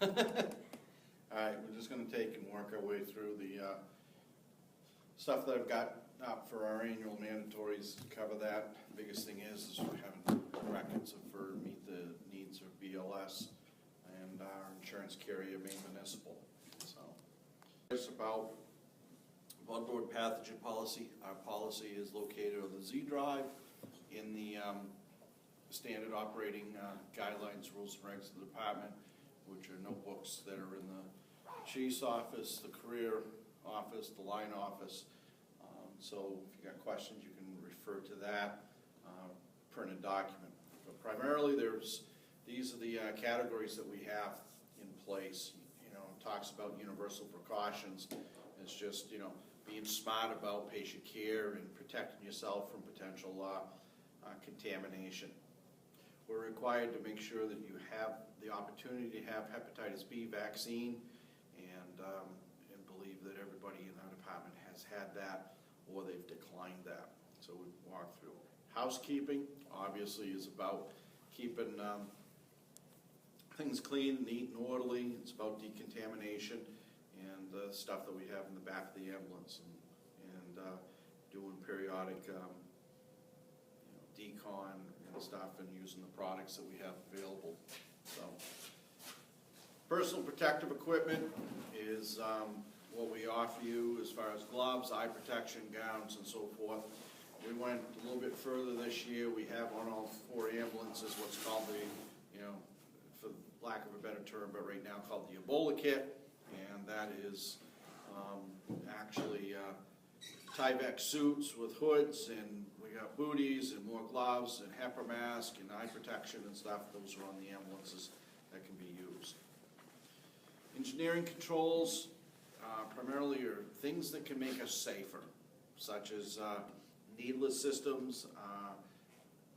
Alright, we're just going to take and work our way through the stuff that I've got up for our annual mandatories to cover that. The biggest thing is we have records for meet the needs of BLS and our insurance carrier, Maine Municipal. So it's about bloodborne pathogen policy. Our policy is located on the Z drive in the standard operating guidelines, rules, and regs of the department, which are notebooks that are in the chief's office, the career office, the line office. So if you got questions, you can refer to that printed document. But primarily, these are the categories that we have in place. You know, it talks about universal precautions. It's just, you know, being smart about patient care and protecting yourself from potential contamination. We're required to make sure that you have the opportunity to have hepatitis B vaccine, and believe that everybody in our department has had that or they've declined that. So we walk through. Housekeeping obviously is about keeping things clean, neat, and orderly. It's about decontamination and the stuff that we have in the back of the ambulance, and doing periodic decon and stuff, and using the products that we have available. So, personal protective equipment is what we offer you as far as gloves, eye protection, gowns, and so forth. We went a little bit further this year. We have on all 4 ambulances what's called the, you know, for lack of a better term, but right now called the Ebola kit, and that is actually Tyvek suits with hoods, and we got booties and more gloves and HEPA mask and eye protection and stuff. Those are on the ambulances that can be used. Engineering controls primarily are things that can make us safer, such as needless systems,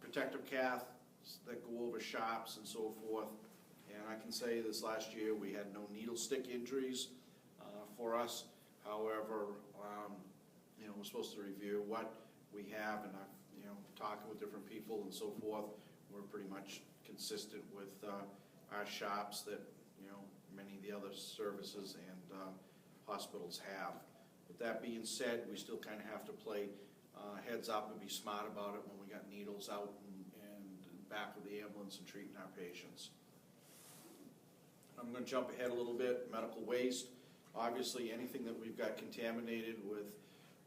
protective caths that go over shops and so forth. And I can say this last year we had no needle stick injuries for us. However, you know, we're supposed to review what we have, and I've, you know, talking with different people and so forth, we're pretty much consistent with our shops that, you know, many of the other services and hospitals have. With that being said, we still kind of have to play heads up and be smart about it when we got needles out and back of the ambulance and treating our patients. I'm going to jump ahead a little bit. Medical waste. Obviously, anything that we've got contaminated with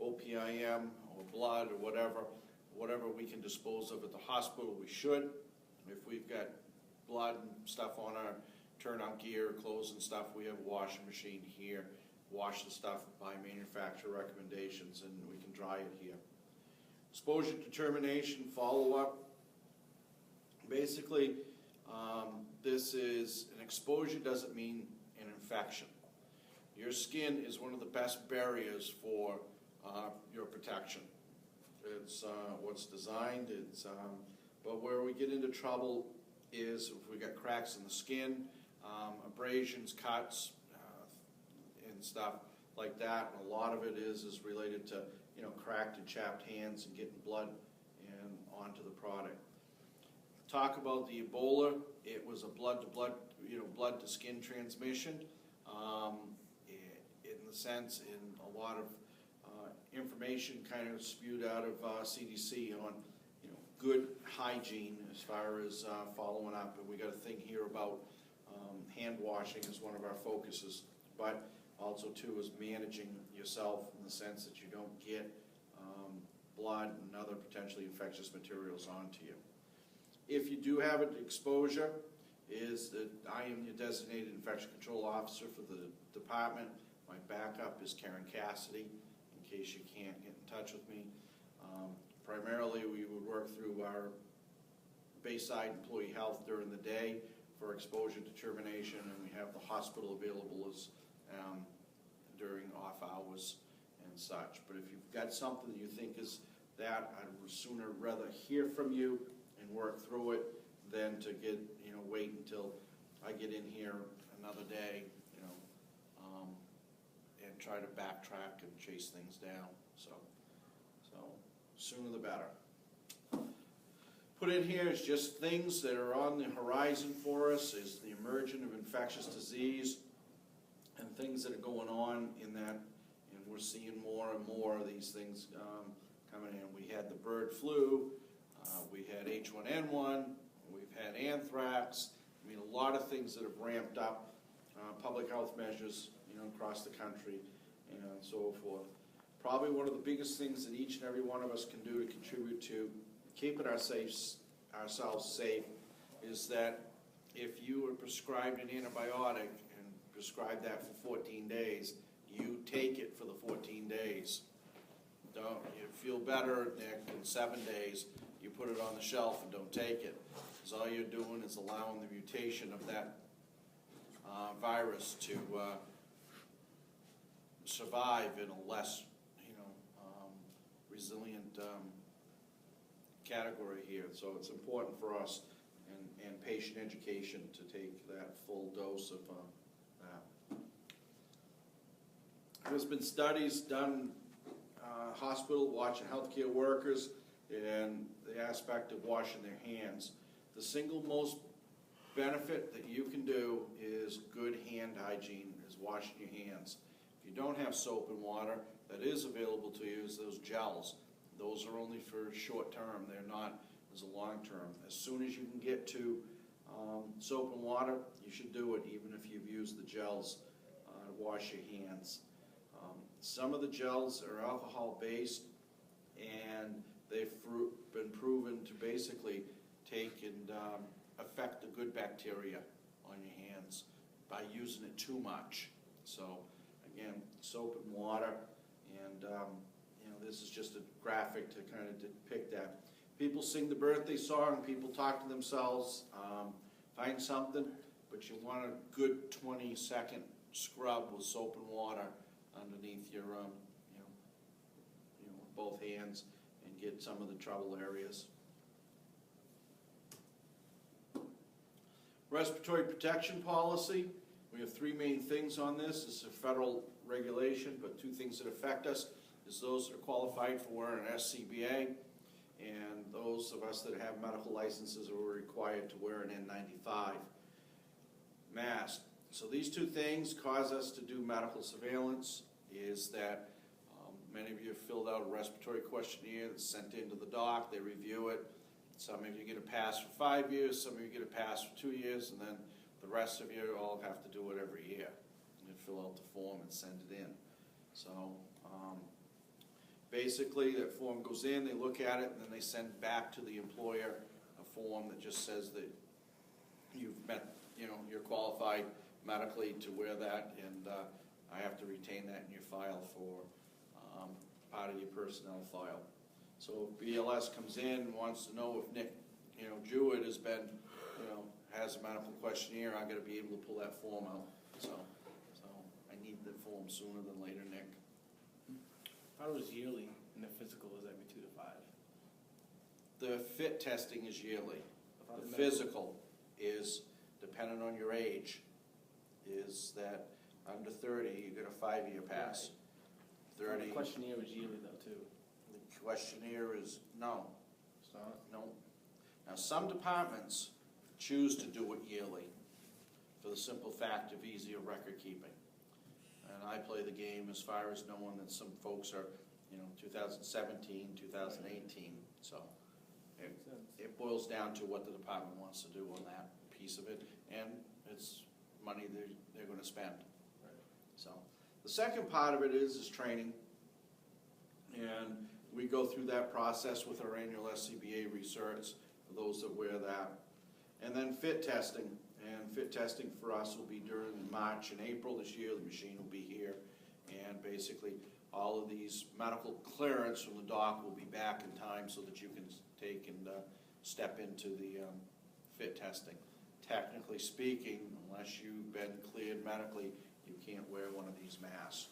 OPIM or blood or whatever we can dispose of at the hospital, we should. If we've got blood and stuff on our turnout gear, clothes and stuff, we have a washing machine here. Wash the stuff by manufacturer recommendations, and we can dry it here. Exposure determination, follow-up. Basically, this is an exposure doesn't mean an infection. Your skin is one of the best barriers for your protection. It's what's designed. It's but where we get into trouble is if we got cracks in the skin, abrasions, cuts, and stuff like that. And a lot of it is related to, you know, cracked and chapped hands and getting blood and onto the product. Talk about the Ebola. It was a blood to blood, you know, blood to skin transmission. In the sense, in a lot of information kind of spewed out of CDC on, you know, good hygiene as far as following up. And we got a thing here about hand washing is one of our focuses, but also too is managing yourself in the sense that you don't get blood and other potentially infectious materials onto you. If you do have an exposure, is that I am your designated infection control officer for the department. My backup is Karen Cassidy, in case you can't get in touch with me. Primarily, we would work through our Bayside Employee Health during the day for exposure determination, and we have the hospital available as during off hours and such. But if you've got something that you think is that, I'd sooner rather hear from you and work through it than to get, you know, wait until I get in here another day, you know, and try to backtrack and chase things down. So sooner the better. put in here is just things that are on the horizon for us, is the emergence of infectious disease and things that are going on in that, and we're seeing more and more of these things coming in. We had the bird flu, we had H1N1, we've had anthrax. I mean, a lot of things that have ramped up, public health measures, across the country and so forth. Probably one of the biggest things that each and every one of us can do to contribute to keeping ourselves safe is that if you were prescribed an antibiotic and prescribed that for 14 days, you take it for the 14 days. Don't you feel better, Nick, in 7 days, you put it on the shelf and don't take it. Because all you're doing is allowing the mutation of that virus to survive in a less, resilient category here. So it's important for us and patient education to take that full dose of that. There's been studies done hospital watching healthcare workers and the aspect of washing their hands. The single most benefit that you can do is good hand hygiene, is washing your hands. If you don't have soap and water, that is available to you is those gels. Those are only for short term, they're not as a long term. As soon as you can get to soap and water, you should do it, even if you've used the gels to wash your hands. Some of the gels are alcohol based, and they've been proven to basically take and affect the good bacteria on your hands by using it too much. So again, soap and water, and this is just a graphic to kind of depict that. People sing the birthday song, people talk to themselves, find something, but you want a good 20-second scrub with soap and water underneath your, both hands, and get some of the trouble areas. Respiratory protection policy. We have three main things on this. This is a federal regulation, but two things that affect us is those that are qualified for wearing an SCBA, and those of us that have medical licenses are required to wear an N95 mask. So these two things cause us to do medical surveillance, is that many of you have filled out a respiratory questionnaire that's sent into the doc, they review it. Some of you get a pass for 5 years, some of you get a pass for 2 years, and then the rest of you all have to do it every year. You fill out the form and send it in. So basically that form goes in, they look at it, and then they send back to the employer a form that just says that you've met, you're qualified medically to wear that, and I have to retain that in your file for part of your personnel file. So if BLS comes in and wants to know if Nick, Jewett has been, has a medical questionnaire, I've got to be able to pull that form out. So I need the form sooner than later, Nick. I thought it was yearly, and the physical is every 2 to 5. The fit testing is yearly. The physical is, dependent on your age, is that under 30, you get a 5-year pass. 30. The questionnaire was yearly though too. The questionnaire is, no. It's not? No. Now some departments choose to do it yearly for the simple fact of easier record keeping. And I play the game as far as knowing that some folks are, 2017, 2018. So it boils down to what the department wants to do on that piece of it, and it's money they're going to spend. Right. So the second part of it is training, and we go through that process with our annual SCBA research for those that wear that. And then fit testing, and fit testing for us will be during March and April this year. The machine will be here, and basically all of these medical clearance from the doc will be back in time so that you can take and step into the fit testing. Technically speaking, unless you've been cleared medically, you can't wear one of these masks.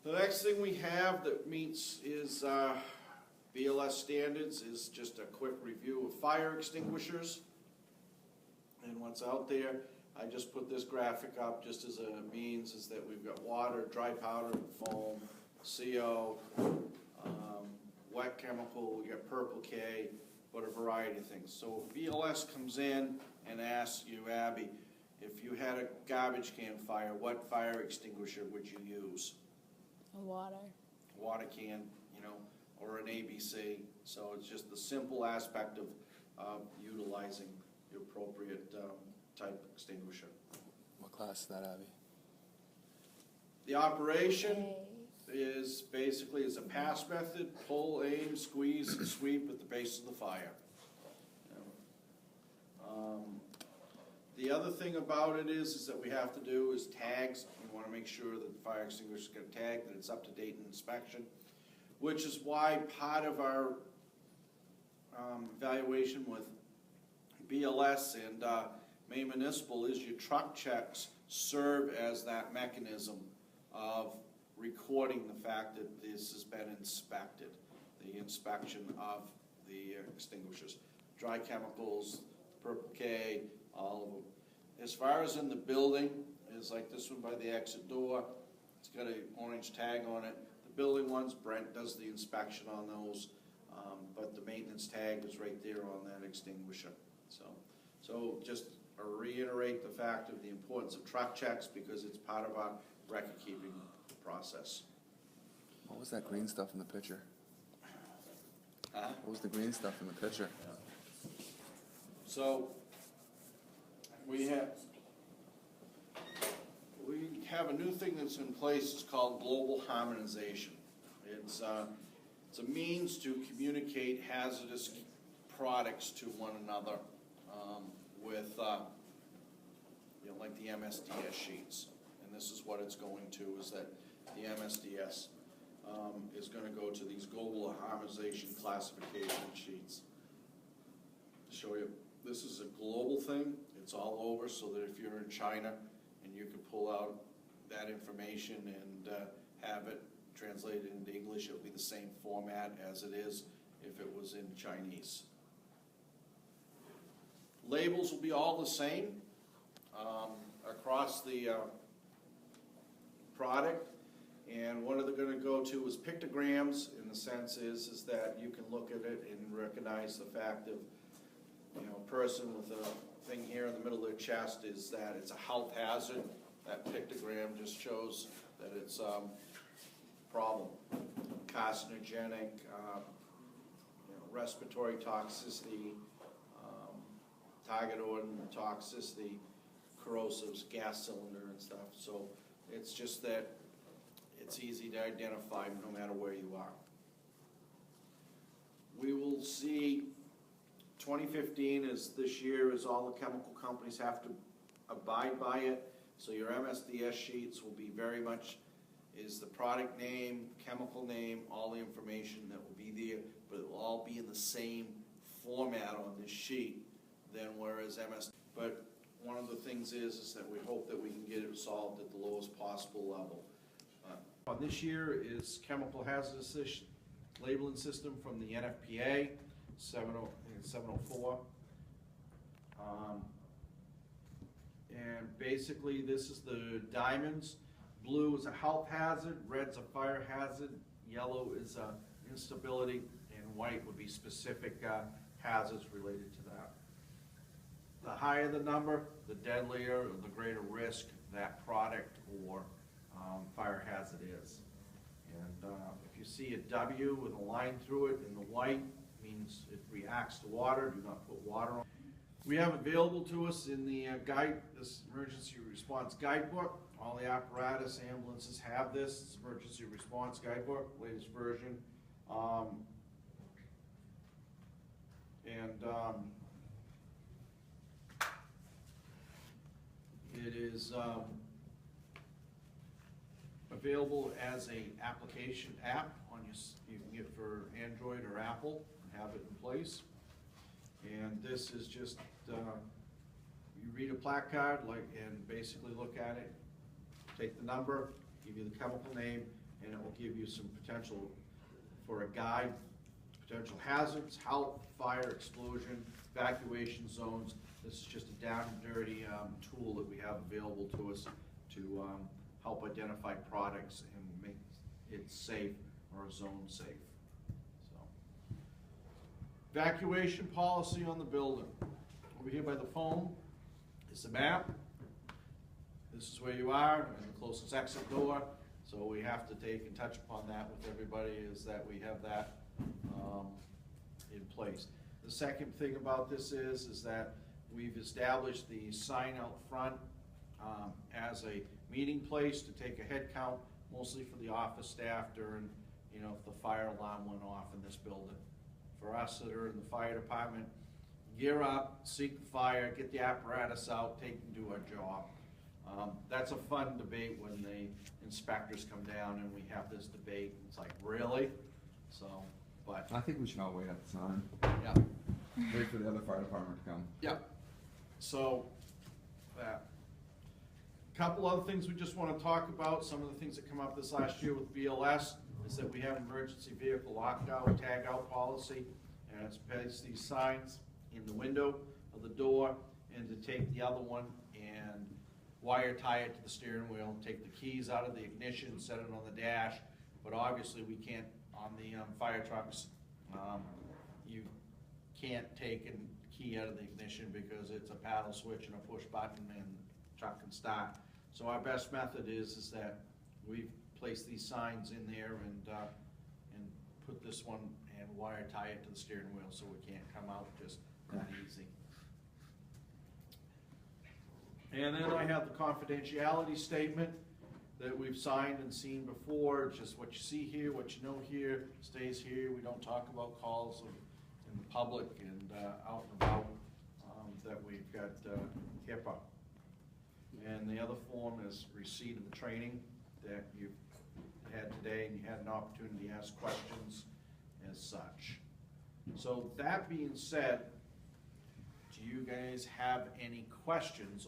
The next thing we have that meets is BLS standards is just a quick review of fire extinguishers and what's out there. I just put this graphic up just as a means is that we've got water, dry powder, foam, CO, wet chemical, we got purple K, but a variety of things. So if BLS comes in and asks you, Abby, if you had a garbage can fire, what fire extinguisher would you use? Water. Water can, you know, or an ABC. So it's just the simple aspect of utilizing the appropriate type extinguisher. What class is that, Abby? The operation Okay. is basically a pass method: pull, aim, squeeze, and sweep at the base of the fire. The other thing about it is that we have to do is tags. We want to make sure that the fire extinguisher's got a tag, that it's up to date in inspection, which is why part of our evaluation with BLS and Maine Municipal is your truck checks serve as that mechanism of recording the fact that this has been inspected, the inspection of the extinguishers. Dry chemicals, purple K, all of them. As far as in the building, is like this one by the exit door. It's got an orange tag on it. The building ones, Brent does the inspection on those, but the maintenance tag is right there on that extinguisher. So just reiterate the fact of the importance of truck checks because it's part of our record-keeping process. What was that green stuff in the picture? Huh? What was the green stuff in the picture? So we have a new thing that's in place. It's called global harmonization. It's a means to communicate hazardous products to one another with like the MSDS sheets. And this is what it's going to, is that the MSDS is going to go to these global harmonization classification sheets. To show you, this is a global thing. It's all over, so that if you're in China and you can pull out that information and have it translated into English, it'll be the same format as it is if it was in Chinese. Labels will be all the same across the product, and what they're going to go to is pictograms. In the sense is that you can look at it and recognize the fact of, you know, a person with a thing here in the middle of their chest is that it's a health hazard. That pictogram just shows that it's a problem. Carcinogenic, respiratory toxicity, target organ toxicity, corrosives, gas cylinder and stuff. So it's just that it's easy to identify no matter where you are. We will see 2015 is this year, is all the chemical companies have to abide by it. So your MSDS sheets will be very much is the product name, chemical name, all the information that will be there, but it will all be in the same format on this sheet than whereas But one of the things is that we hope that we can get it solved at the lowest possible level. This year is chemical hazardous labeling system from the NFPA, 704. And basically this is the diamonds. Blue is a health hazard, red's a fire hazard, yellow is a instability, and white would be specific hazards related to that. The higher the number, the deadlier or the greater risk that product or fire hazard is. And if you see a W with a line through it in the white, means it reacts to water. Do not put water on. We have available to us in the this emergency response guidebook. All the apparatus, ambulances have this. It's emergency response guidebook, latest version. It is available as a application app on your, you can get for Android or Apple and have it in place. And this is just, you read a placard and basically look at it, take the number, give you the chemical name, and it will give you some potential for a guide, potential hazards, health, fire, explosion, evacuation zones. This is just a down and dirty tool that we have available to us to help identify products and make it safe or a zone safe. So Evacuation policy on the building. Over here by the phone is the map. This is where you are, and the closest exit door. So we have to take and touch upon that with everybody, is that we have that in place. The second thing about this is that we've established the sign out front as a meeting place to take a head count, mostly for the office staff during, you know, if the fire alarm went off in this building. For us that are in the fire department, gear up, seek the fire, get the apparatus out, take and do our job. That's a fun debate when the inspectors come down and we have this debate. It's like, really? So, but, I think we should all wait at the sign. yeah. Wait for the other fire department to come. Yeah, so, couple other things we just wanna talk about. Some of the things that come up this last year with BLS is that we have emergency vehicle lockout, tag out policy, and it's place these signs in the window of the door, and to take the other one and wire tie it to the steering wheel, take the keys out of the ignition, set it on the dash, but obviously we can't, on the fire trucks, you can't take a key out of the ignition because it's a paddle switch and a push button and the truck can start. So our best method is that we've placed these signs in there and put this one and wire tie it to the steering wheel so we can't come out just that easy. And then I have the confidentiality statement that we've signed and seen before. It's just what you see here, what you know here, stays here. We don't talk about calls in the public and out and about that we've got HIPAA. And the other form is receipt of the training that you've had today, and you had an opportunity to ask questions as such. So that being said, do you guys have any questions?